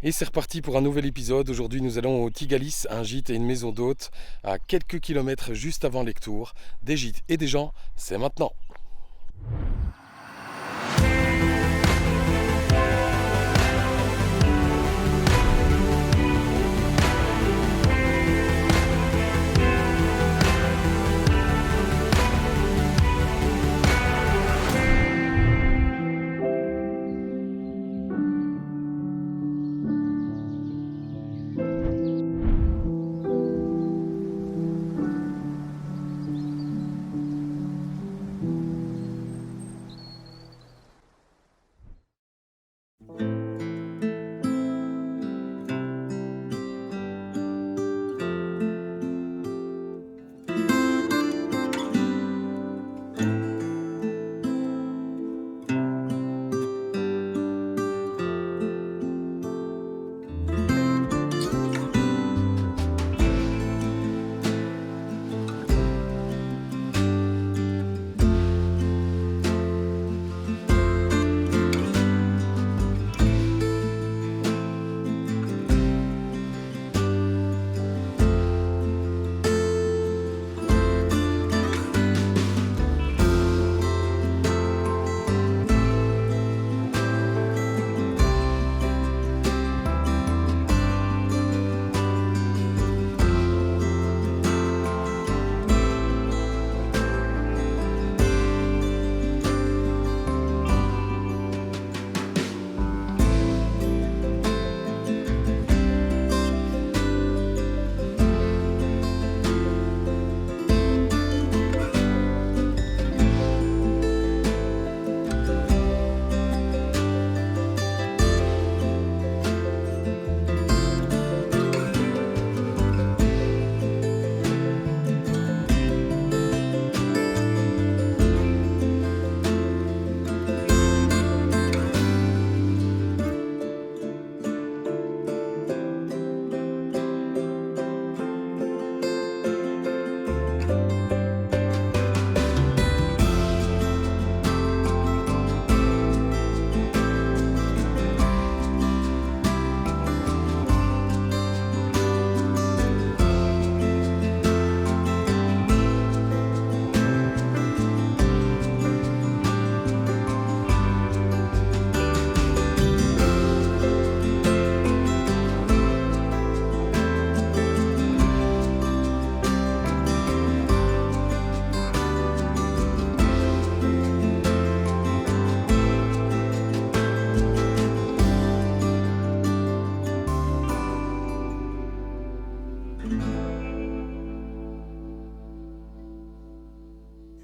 Et c'est reparti pour un nouvel épisode. Aujourd'hui, nous allons au Tigalis, un gîte et une maison d'hôtes à quelques kilomètres juste avant Lectoure. Des gîtes et des gens, c'est maintenant.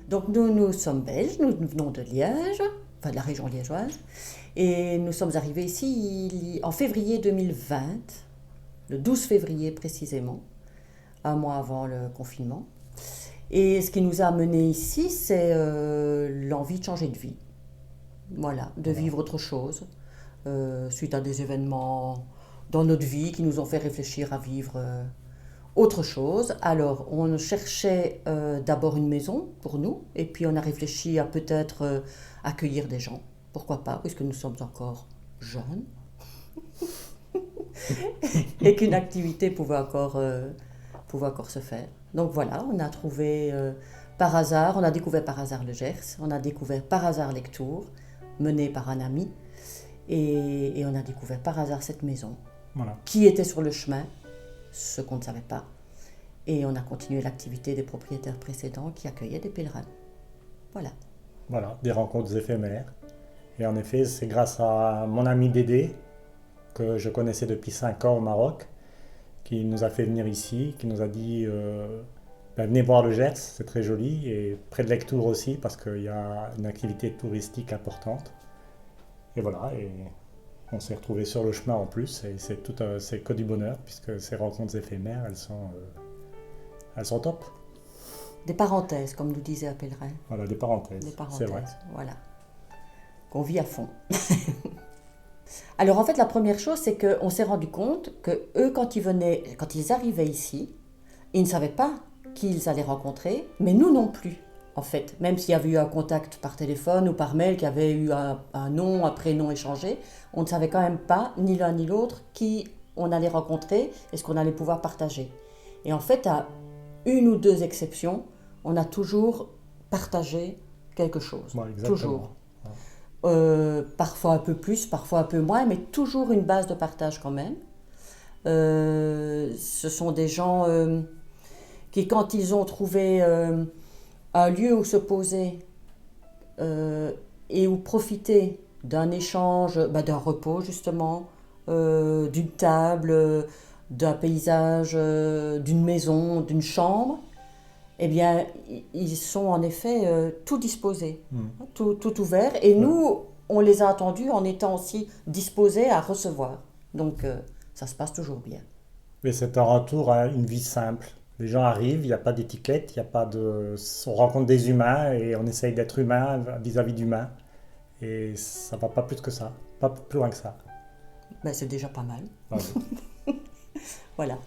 Donc nous sommes belges, nous venons de Liège, enfin de la région liégeoise, et nous sommes arrivés ici en février 2020, le 12 février précisément, un mois avant le confinement. Et ce qui nous a amenés ici, c'est l'envie de changer de vie, voilà, de vivre autre chose, suite à des événements dans notre vie qui nous ont fait réfléchir à vivre autre chose. Alors, on cherchait d'abord une maison pour nous, et puis on a réfléchi à peut-être accueillir des gens. Pourquoi pas, puisque nous sommes encore jeunes, et qu'une activité pouvait encore se faire. Donc voilà, on a trouvé par hasard, on a découvert par hasard le Gers, on a découvert par hasard Lectoure, mené par un ami, et on a découvert par hasard cette maison, Voilà. qui était sur le chemin, ce qu'on ne savait pas. Et on a continué l'activité des propriétaires précédents qui accueillaient des pèlerins. Voilà. Voilà, des rencontres éphémères. Et en effet, c'est grâce à mon ami Dédé, que je connaissais depuis 5 ans au Maroc, qui nous a fait venir ici, qui nous a dit venez voir le Gers, c'est très joli, et près de Lectoure aussi, parce qu'il y a une activité touristique importante. Et voilà, et on s'est retrouvés sur le chemin en plus, et c'est que du bonheur, puisque ces rencontres éphémères, elles sont top. Des parenthèses, comme nous disait un pèlerin. Voilà, des parenthèses, Des c'est parenthèses, vrai. voilà. Qu'on vit à fond. Alors en fait, la première chose, c'est qu'on s'est rendu compte que eux, quand ils arrivaient ici, ils ne savaient pas qui ils allaient rencontrer, mais nous non plus. en fait. Même s'il y avait eu un contact par téléphone ou par mail, qu'il y avait eu un nom, un prénom échangé, on ne savait quand même pas, ni l'un ni l'autre, qui on allait rencontrer et ce qu'on allait pouvoir partager. Et en fait, à une ou deux exceptions, on a toujours partagé quelque chose. Ouais, exactement. Toujours. Parfois un peu plus, parfois un peu moins, mais toujours une base de partage quand même. Ce sont des gens qui, quand ils ont trouvé un lieu où se poser et où profiter d'un échange, d'un repos justement, d'une table, d'un paysage, d'une maison, d'une chambre, eh bien, ils sont en effet tout disposés, tout ouverts. Et nous, on les a attendus en étant aussi disposés à recevoir. Donc, ça se passe toujours bien. Mais c'est un retour à une vie simple. Les gens arrivent, il n'y a pas d'étiquette, il y a pas de... on rencontre des humains et on essaye d'être humain vis-à-vis d'humains. Et ça ne va pas plus que ça, pas plus loin que ça. C'est déjà pas mal. Ouais. Voilà.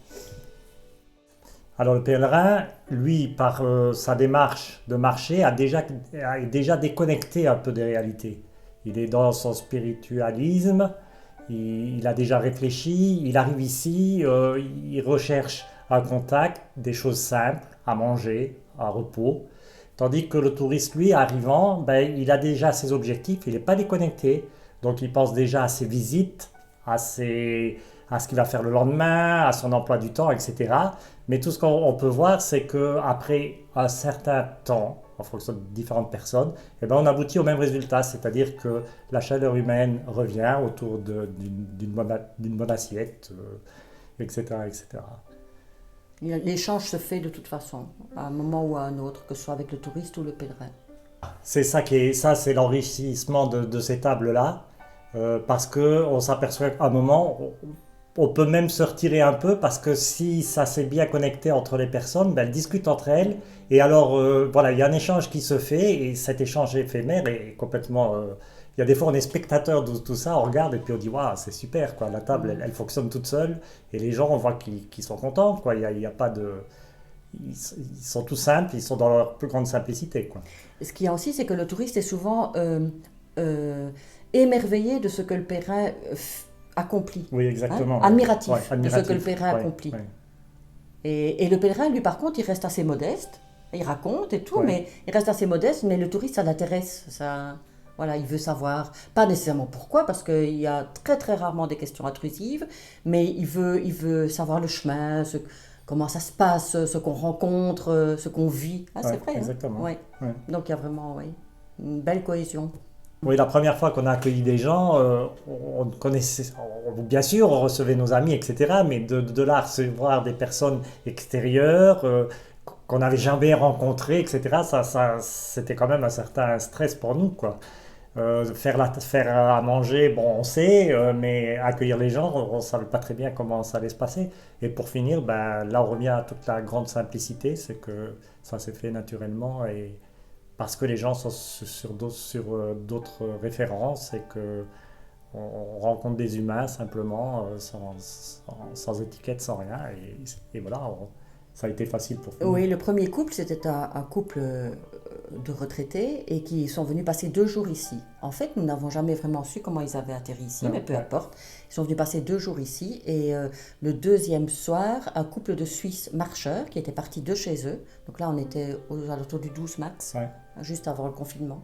Alors le pèlerin, lui, par sa démarche de marcher, a déjà déconnecté un peu des réalités. Il est dans son spiritualisme, il a déjà réfléchi, il arrive ici, il recherche un contact, des choses simples, à manger, un repos. Tandis que le touriste, lui, arrivant, il a déjà ses objectifs, il n'est pas déconnecté. Donc il pense déjà à ses visites, à ce qu'il va faire le lendemain, à son emploi du temps, etc. Mais tout ce qu'on peut voir, c'est qu'après un certain temps, en fonction de différentes personnes, on aboutit au même résultat, c'est-à-dire que la chaleur humaine revient autour d'une bonne assiette, etc., etc. L'échange se fait de toute façon, à un moment ou à un autre, que ce soit avec le touriste ou le pèlerin. C'est c'est l'enrichissement de ces tables-là, parce qu'on s'aperçoit qu'à un moment, on peut même se retirer un peu, parce que si ça s'est bien connecté entre les personnes, elles discutent entre elles, et alors voilà, il y a un échange qui se fait, et cet échange éphémère est complètement... il y a des fois, on est spectateur de tout ça, on regarde, et puis on dit, waouh, c'est super, quoi. La table, elle fonctionne toute seule, et les gens, on voit qu'ils sont contents, quoi. Il y a pas de... Ils sont tout simples, ils sont dans leur plus grande simplicité, quoi. Ce qu'il y a aussi, c'est que le touriste est souvent émerveillé de ce que le pèlerin accompli. Oui, exactement. Admiratif, ouais, de ce que le pèlerin accomplit. Ouais. Et le pèlerin, lui, par contre, il reste assez modeste. Il raconte et tout, Ouais. mais il reste assez modeste. Mais le touriste, ça l'intéresse. Voilà, il veut savoir. Pas nécessairement pourquoi, parce qu'il y a très très rarement des questions intrusives, mais il veut savoir le chemin, comment ça se passe, ce qu'on rencontre, ce qu'on vit. C'est vrai. Exactement. Ouais. Ouais. Donc il y a vraiment une belle cohésion. Oui, la première fois qu'on a accueilli des gens, on connaissait, bien sûr, on recevait nos amis, etc. Mais de là à recevoir des personnes extérieures qu'on n'avait jamais rencontrées, etc. Ça, c'était quand même un certain stress pour nous, quoi. Faire à manger, bon, on sait, mais accueillir les gens, on ne savait pas très bien comment ça allait se passer. Et pour finir, là, on revient à toute la grande simplicité, c'est que ça s'est fait naturellement et parce que les gens sont sur d'autres références et que on rencontre des humains simplement, sans étiquette, sans rien. Et voilà, ça a été facile pour finir. Oui, le premier couple, c'était un couple de retraités et qui sont venus passer 2 jours ici. En fait, nous n'avons jamais vraiment su comment ils avaient atterri ici, Non, mais peu ouais. importe. Ils sont venus passer 2 jours ici et le deuxième soir, un couple de Suisses marcheurs qui étaient partis de chez eux. Donc là, on était aux alentours du 12 max, Ouais. juste avant le confinement.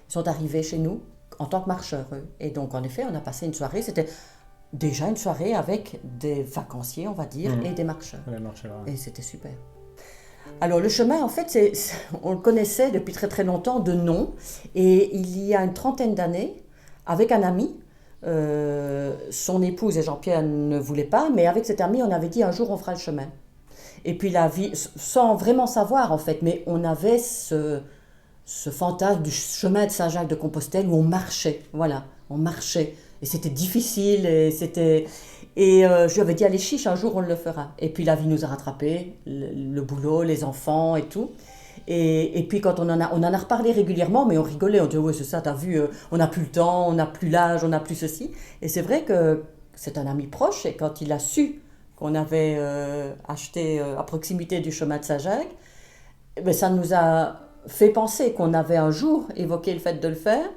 Ils sont arrivés chez nous en tant que marcheurs, eux. Et donc, en effet, on a passé une soirée. C'était déjà une soirée avec des vacanciers, on va dire, et des marcheurs. Ça a marché, ouais. Et c'était super. Alors le chemin, en fait, on le connaissait depuis très très longtemps de nom. Et il y a une trentaine d'années, avec un ami, son épouse et Jean-Pierre ne voulaient pas, mais avec cet ami, on avait dit un jour on fera le chemin. Et puis la vie, sans vraiment savoir en fait, mais on avait ce fantasme du chemin de Saint-Jacques-de-Compostelle où on marchait, voilà, on marchait. Et c'était difficile, Et je lui avais dit, allez chiche, un jour on le fera. Et puis la vie nous a rattrapés, le boulot, les enfants et tout. Et puis quand on en a reparlé régulièrement, mais on rigolait, on disait, ouais c'est ça, t'as vu, on n'a plus le temps, on n'a plus l'âge, on n'a plus ceci. Et c'est vrai que c'est un ami proche, et quand il a su qu'on avait acheté à proximité du chemin de Saint-Jacques, ça nous a fait penser qu'on avait un jour évoqué le fait de le faire.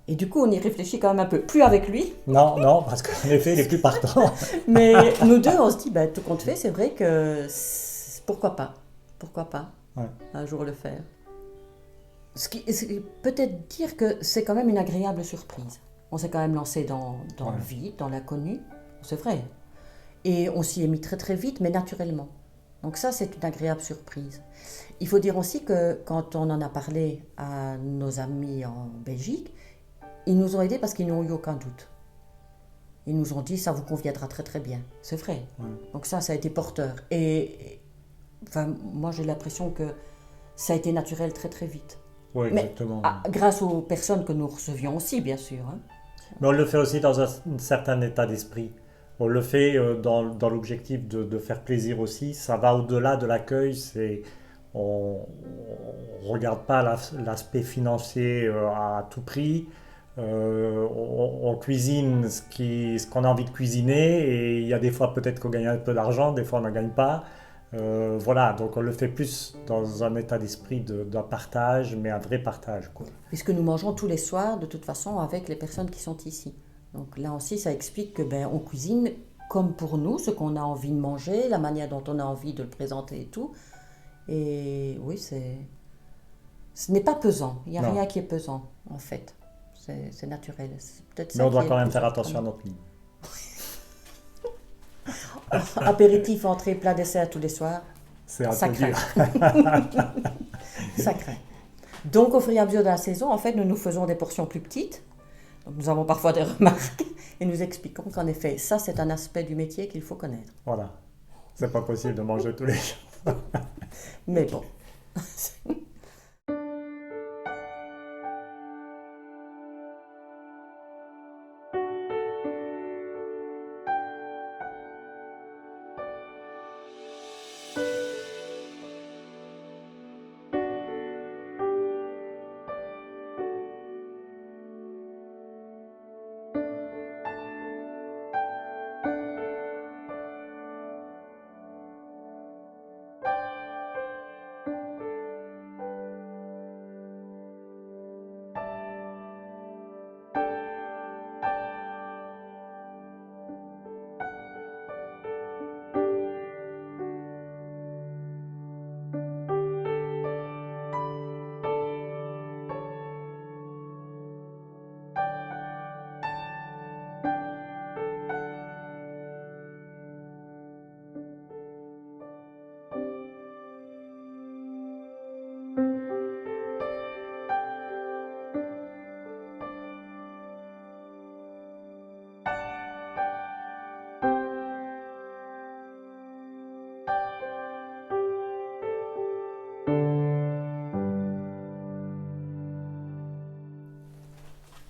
Et du coup, on y réfléchit quand même un peu. Plus avec lui, Non, non, parce qu'en effet, il est plus partant. mais nous deux, on se dit, tout compte fait, c'est vrai que pourquoi pas. Pourquoi pas Ouais. un jour le faire. Peut-être dire que c'est quand même une agréable surprise. On s'est quand même lancé dans Ouais. le vide, dans l'inconnu. C'est vrai. Et on s'y est mis très très vite, mais naturellement. Donc ça, c'est une agréable surprise. Il faut dire aussi que quand on en a parlé à nos amis en Belgique, ils nous ont aidés parce qu'ils n'ont eu aucun doute. Ils nous ont dit, ça vous conviendra très très bien. C'est vrai. Ouais. Donc ça a été porteur. Et enfin, moi, j'ai l'impression que ça a été naturel très très vite. Oui, Mais exactement. grâce aux personnes que nous recevions aussi, bien sûr. Hein. Mais on le fait aussi dans un certain état d'esprit. On le fait dans l'objectif de faire plaisir aussi. Ça va au-delà de l'accueil. On ne regarde pas l'aspect financier à tout prix. On cuisine ce qu'on a envie de cuisiner. Et il y a des fois peut-être qu'on gagne un peu d'argent, des fois on n'en gagne pas. Voilà, donc on le fait plus dans un état d'esprit d'un partage, mais un vrai partage, quoi. Puisque nous mangeons tous les soirs, de toute façon, avec les personnes qui sont ici. Donc là aussi, ça explique que on cuisine comme pour nous, ce qu'on a envie de manger, la manière dont on a envie de le présenter et tout. Et oui, ce n'est pas pesant. Il n'y a Non. rien qui est pesant, en fait. C'est naturel. C'est peut-être Mais ça on doit qui est quand même le plus faire attention à surprenant. notre ligne. Apéritif, entrée, plat, dessert tous les soirs. C'est un Ça peu craint. dur. Ça craint. Donc, au fur et à mesure de la saison, en fait, nous faisons des portions plus petites. Donc, nous avons parfois des remarques et nous expliquons qu'en effet, ça, c'est un aspect du métier qu'il faut connaître. Voilà. C'est pas possible de manger tous les jours. Mais bon.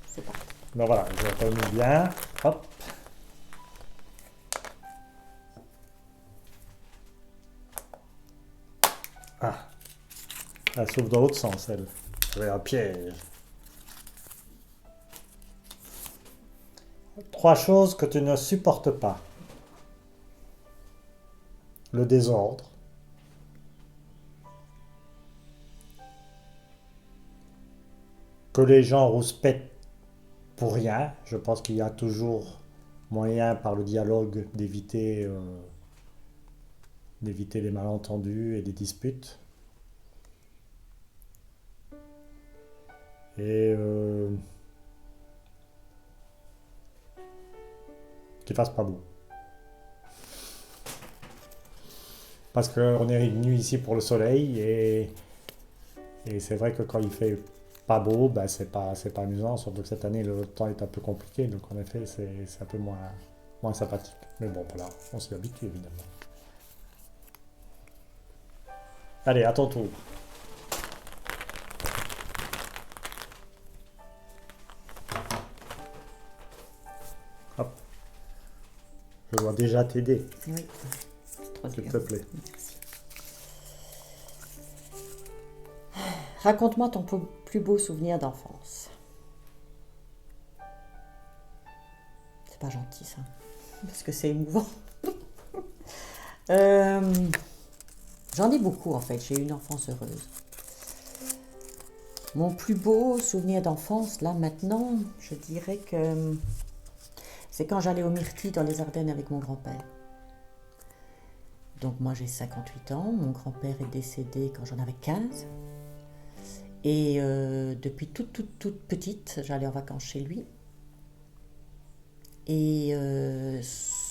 C'est parti. Donc voilà, je remets bien. Hop. Ah. Elle s'ouvre dans l'autre sens, elle. C'est un piège. 3 choses que tu ne supportes pas. Le désordre. Que les gens rouspètent pour rien. Je pense qu'il y a toujours moyen par le dialogue d'éviter les malentendus et des disputes. Et qu'il fasse pas beau. Parce qu'on est venu ici pour le soleil et c'est vrai que quand il fait pas beau, c'est pas amusant, surtout que cette année le temps est un peu compliqué, donc en effet c'est un peu moins sympathique. Mais bon voilà, on s'y habitue évidemment. Allez, à ton tour. Hop. Je dois déjà t'aider, Oui, c'est trop s'il dur. te plaît. Merci. Raconte-moi ton plus beau souvenir d'enfance. C'est pas gentil ça, parce que c'est émouvant. J'en ai beaucoup en fait, j'ai eu une enfance heureuse. Mon plus beau souvenir d'enfance, là maintenant, je dirais que c'est quand j'allais aux Myrtilles dans les Ardennes avec mon grand-père. Donc moi j'ai 58 ans, mon grand-père est décédé quand j'en avais 15. Et depuis toute petite, j'allais en vacances chez lui. Et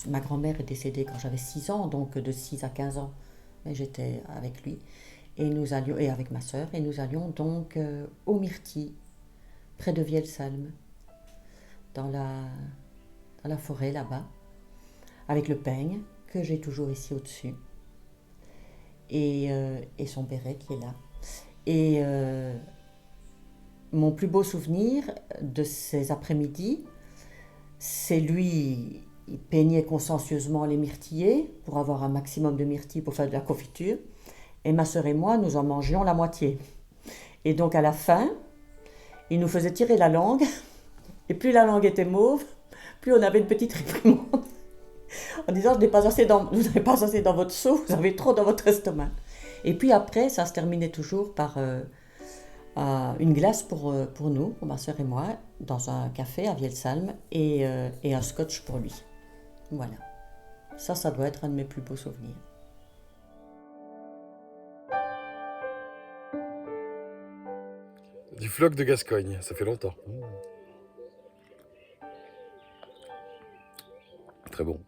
ma grand-mère est décédée quand j'avais 6 ans, donc de 6 à 15 ans, mais j'étais avec lui. Et nous allions, et avec ma sœur, et nous allions donc aux Myrtilles, près de Vielsalm, dans la forêt là-bas, avec le peigne, que j'ai toujours ici au-dessus, et son béret qui est là. Et mon plus beau souvenir de ces après-midi, c'est lui, il peignait consciencieusement les myrtillers pour avoir un maximum de myrtilles pour faire de la confiture. Et ma sœur et moi, nous en mangions la moitié. Et donc à la fin, il nous faisait tirer la langue. Et plus la langue était mauve, plus on avait une petite réprimande. En disant, vous n'avez pas assez dans votre seau, vous avez trop dans votre estomac. Et puis après, ça se terminait toujours par une glace pour nous, pour ma sœur et moi, dans un café à Vielsalm, et un scotch pour lui. Voilà. Ça doit être un de mes plus beaux souvenirs. Du floc de Gascogne, ça fait longtemps. Très bon.